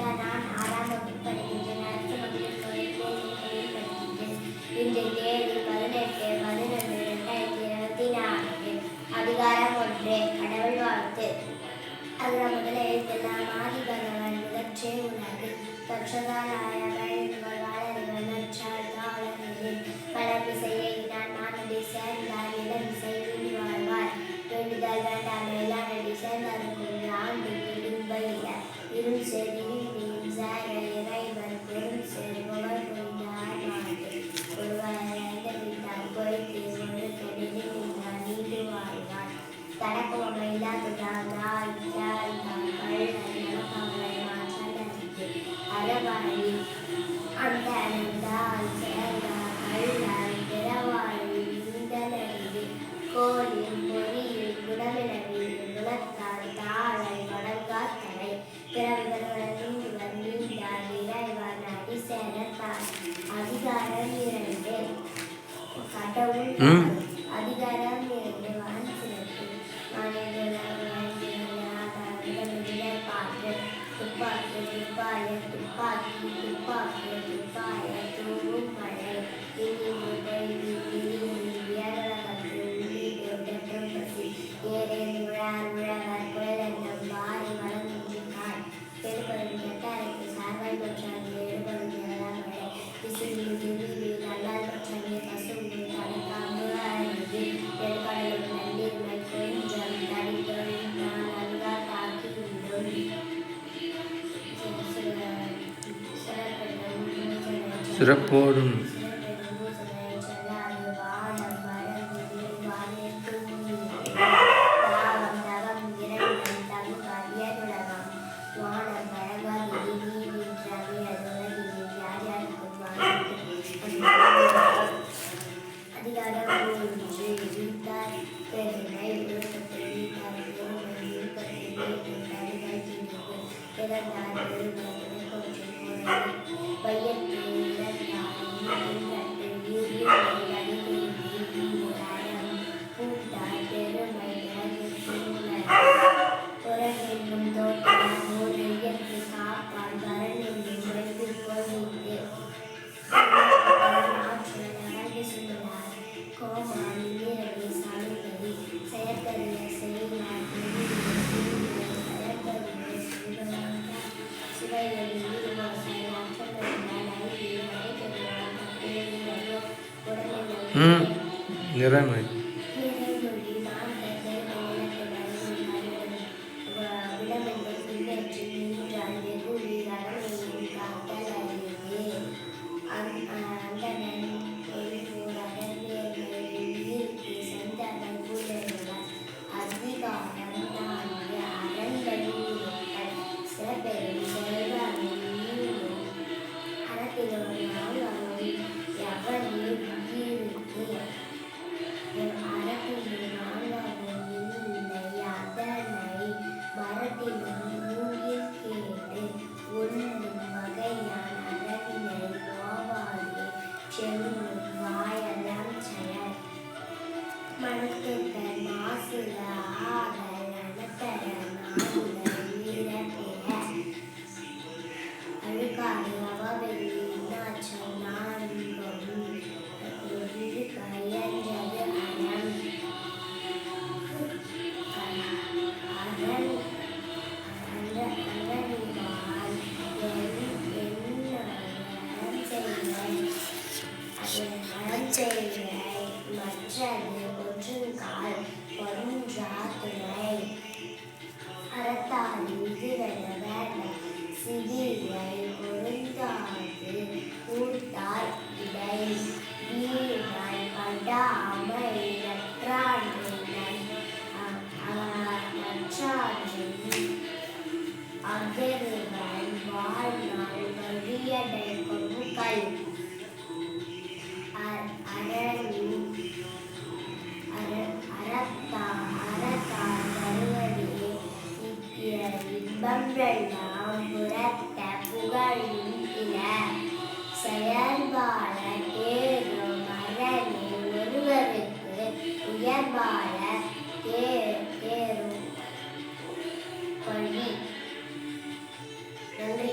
நான் 6ஆம் வகுப்பு படிக்கின்றேன். அரசு மகளிர் தொழிற்பள்ளியில் படிக்கின்றேன். இன்று தேதி 18/11/2024. அதிகாரம் 1. கடவுள் வாழ்த்து. அதுல முதல எழுத்தெல்லாம் ஆதி பகவான் முதற்றே உலகு தொற்றதால் ஆயவள் வாழறிவன் நற்றாழ்ந்தாளரின் வளர்மிசையை நான் மானடி சேர்ந்தார் இளமிசை வீடு வாழ்வார் வேண்டுதல் வேண்டாம் எல்லானடி சேர்ந்தாருக்கும் ஆண்டு இடும்பையில இருள் செறியும் சேர இறைவன் பெரும் செரு புகழ் புரிந்தார் நாடு ஒருவரைந்தார் பொய்த்து ஒரு தொழிலில் நீடு வாழ்வார் தடக்கோண இல்லாததால் அறவாழி அந்த பிறவாழி இந்தனறிவு கோலில் பொறியில் குடமிழவில் குலத்தால் தாழை வடங்காத்தலை பிறவிகளுடன் நீண்டார் இறைவன் அடிசேரத்தார். அதிகாரம் 2. கடவுள். அதிகாரம் 2. வான் சிறப்பு. துப்பாக்கி துப்பாய துப்பாக்கி துப்பாக்கி துப்பாய தூவும் மழை உழவர் குழலென்றும் வாரி வளர்கின்றார் பெருப்படும் கெட்டாருக்கு சார்பாய் பற்றாங்க எடுபடும் மழை விசிறி திருவி நல்லால் பற்றாங்க பசும்பு தடைக்காம்பு அறிவு பெருக்கடலும் நன்னீர்மை கொஞ்சம் தடித்தொழில் நான் நன்கா தாக்கி சிறப்போடும் நிறைமை மற்றது ஒன்றுங்கால் ஒன்றாதுணை அறத்தால் இதுவென வேண்டாம் சிவிலை பொருந்தாது கூட்டால் இடை வீரன் படாமை நற்றாண்டின் அகருவன் வாழ்நாள் வழியடைக்கும் கல் இன்பமெல்லாம் புறத்த புகழும் இல செயல்பால தேரும் மரணி ஒருவருக்கு உயர்பால தேரும் பழி. நன்றி.